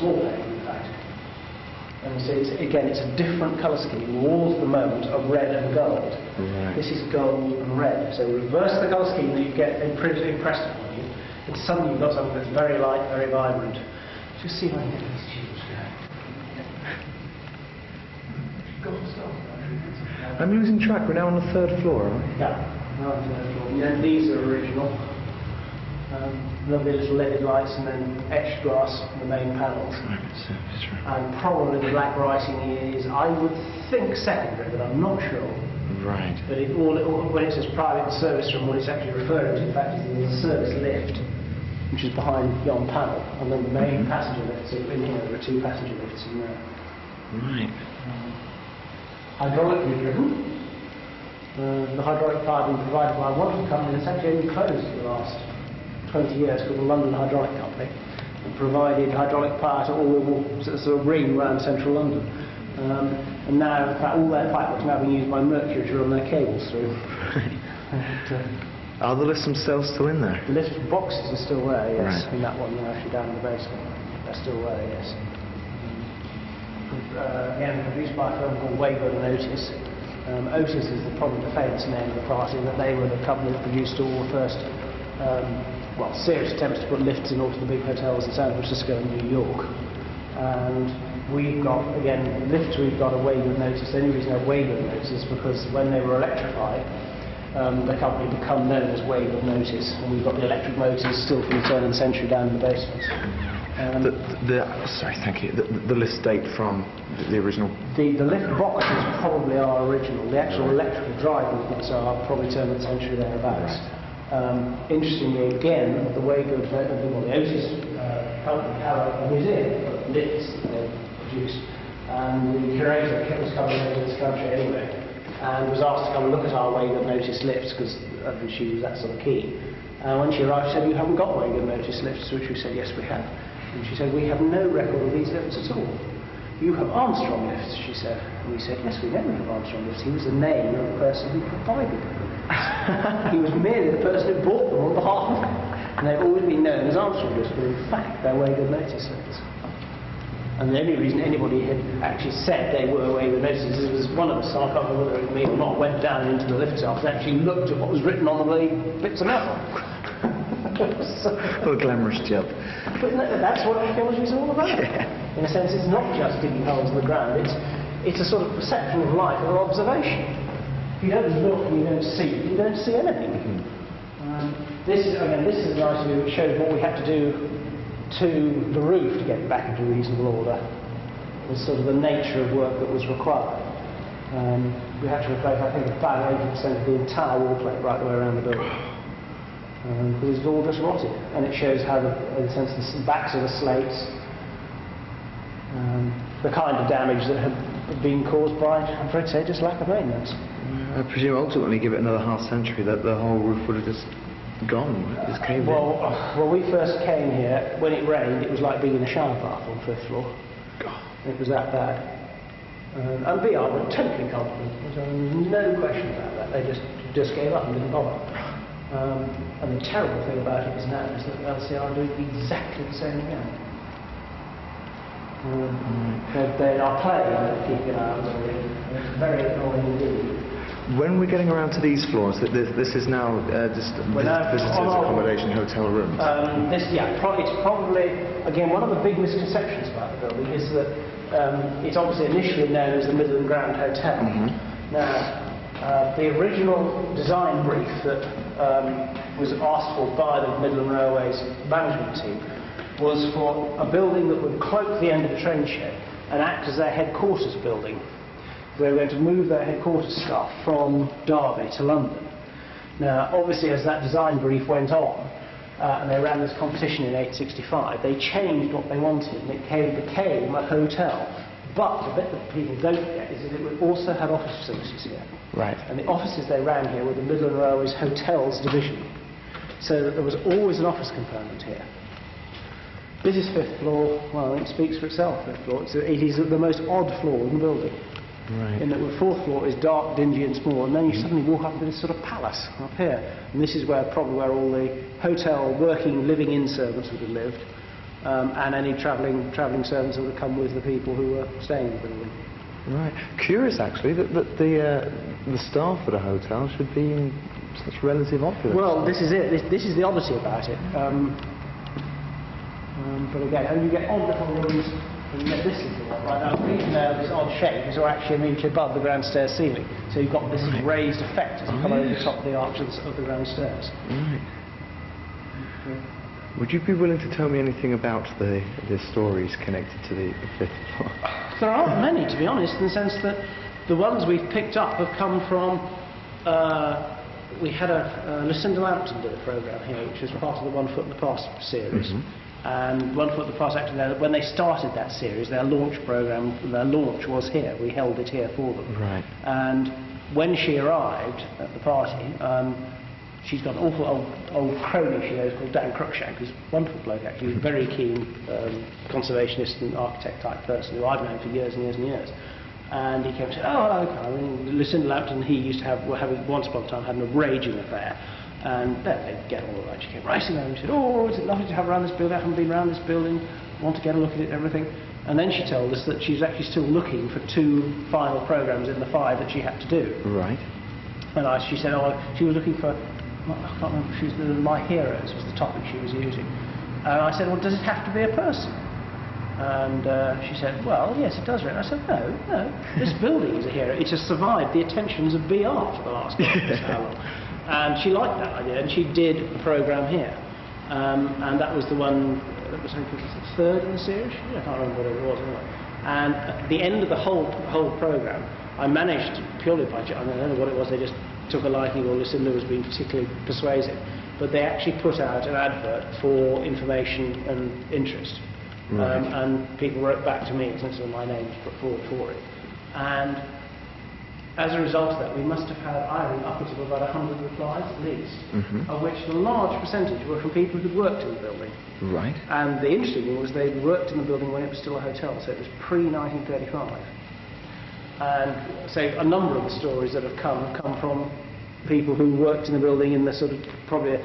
small pane, in fact. And so again, it's a different colour scheme. Walls at the moment are red and gold. Right. This is gold and red. So reverse the colour scheme that you get impressed upon you, and suddenly you've got something that's very light, very vibrant. Just see if I can get these tubes going. I'm losing track. We're now on the 3rd floor, aren't we? Yeah, now on the 3rd floor. Yeah, these are original. Lovely little leaded lights and then etched glass on the main panels. And probably the black writing is, I would think, secondary, but I'm not sure. Right. But when it says private service room, what it's actually referring to, in fact, is the service lift, which is behind yon panel, and then the main passenger lifts are in here. There are 2 passenger lifts in there. Right. Hydraulically driven. The hydraulic power being provided by a wonderful company that's actually only closed for the last 20 years, called the London Hydraulic Company, and provided hydraulic power to all sort of ring around central London. And now, in fact, all their pipework is now being used by Mercury to run their cables through. Are the lifts themselves still in there? The lift boxes are still there, yes. Right. In that one, they're actually down in the basement. They're still there, yes. Again, produced by a firm called Wayburn and Otis. Otis is probably the famous name of the party, that they were the company that produced all the first serious attempts to put lifts in all of the big hotels in San Francisco and New York. And we've got, again, lifts we've got a Wayburn Otis. The only reason I have Wayburn Otis is because when they were electrified, the company became known as Wayburn Otis, and we've got the electric motors still from the turn of the century down in the basement. Sorry, thank you. The lifts date from the original? The lift boxes probably are original. The actual electrical drive units are probably turn of the century thereabouts. Right. Interestingly, again, the Wayburn, the Otis company have a museum of lifts that they produced, and the curator was coming over to this country anyway, and was asked to come and look at our Wayburn Otis lifts, because she was that sort of keen. And when she arrived, she said, "You haven't got Wayburn Otis lifts?" To which we said, "Yes, we have." And she said, "We have no record of these lifts at all." "You have Armstrong lifts," she said. And we said, "Yes, we know we have Armstrong lifts. He was the name of the person who provided them." He was merely the person who bought them on behalf of them. And they've always been known as Armstrong lifts, but in fact they're Wayburn Otis lifts. And the only reason anybody had actually said they were Wayburn Otis is was one of us, I can't remember whether it was me or not, went down into the lift office and actually looked at what was written on the bits of metal. What a glamorous job. But that's what archaeology is all about. Yeah. In a sense, it's not just digging holes in the ground, it's a sort of perception of life or observation. If you don't look and you don't see anything. This is an item which shows what we had to do to the roof to get it back into reasonable order. The sort of the nature of work that was required. We had to replace, I think, about 80% of the entire wall plate right the way around the building. Because it's all just rotted, and it shows how, in a sense, the backs of the slates, the kind of damage that had been caused by, I'm afraid to say, just lack of maintenance. I presume ultimately, give it another half century, that the whole roof would have just gone, just caved in. Well, we first came here, when it rained, it was like being in a shower bath on the 5th floor. God. It was that bad. And VR were totally confident. There was no question about that. They just gave up and didn't bother. And the terrible thing about it is now is that LCR do exactly the same again. They are playing at keeping an eye on it. It's very annoying indeed. When we're getting around to these floors, this is now just visitors' accommodation, hotel rooms. It's probably, again, one of the big misconceptions about the building is that it's obviously initially known as the Midland Grand Hotel. Now, the original design brief that was asked for by the Midland Railways management team was for a building that would cloak the end of the train shed and act as their headquarters building. They were going to move their headquarters staff from Derby to London. Now, obviously, as that design brief went on, and they ran this competition in 1865, they changed what they wanted, and it became a hotel. But the bit that people don't get is that it would also have office facilities here. Right. And the offices they ran here were the Midland Railways Hotels division. So that there was always an office component here. This is 5th floor. Well, I think it speaks for itself, 5th floor. It is the most odd floor in the building. Right. In that the 4th floor is dark, dingy and small, and then you suddenly walk up into this sort of palace up here. And this is probably where all the hotel working, living-in servants would have lived. and any travelling servants that would come with the people who were staying in the building. Right. Curious, actually, that the staff at a hotel should be in such relative opulence. Well, this is it. This is the oddity about it. But again, and you get odd little rooms, and you get this little one. Right now, the reason this odd shape is we're actually immediately above the ground stairs ceiling, so you've got this raised effect as you come over the top of the arches of the ground stairs. Right. Would you be willing to tell me anything about the stories connected to the fifth floor? There aren't many, to be honest, in the sense that the ones we've picked up have come from. We had Lucinda Lampton did a programme here, which was part of the One Foot in the Past series. And One Foot in the Past, actually, when they started that series, their launch programme, their launch was here. We held it here for them. Right. And when she arrived at the party, she's got an awful old crony she knows called Dan Cruikshank, who's a wonderful bloke actually, he's a very keen conservationist and architect type person who I've known for years and years and years. And he came and said, oh, hello, I mean, Lucinda Lampton and he used to have once upon a time had a raging affair. And they'd get all right. She came racing over and said, oh, is it lovely to have around this building? I haven't been around this building, I want to get a look at it and everything. And then she told us that she's actually still looking for 2 final programmes in the 5 that she had to do. Right. And she said, oh, she was looking for, I can't remember, she was My Heroes was the topic she was using. And I said, well, does it have to be a person? And she said, well, yes, it does. And I said, no, this building is a hero. It has survived the attentions of BR for the last how long. And she liked that idea, and she did a programme here. And that was the one that was, I think, the 3rd in the series. I can't remember what it was anyway. And at the end of the whole programme, I managed, purely by, I don't know what it was, they just took a liking, or Lucinda was being particularly persuasive, but they actually put out an advert for information and interest. Right. And people wrote back to me, since my name was put forward for it. And as a result of that, we must have had, I think, upwards of about 100 replies at least, of which a large percentage were from people who'd worked in the building. Right. And the interesting thing was they'd worked in the building when it was still a hotel, so it was pre-1935. And so a number of the stories that have come from people who worked in the building in the sort of probably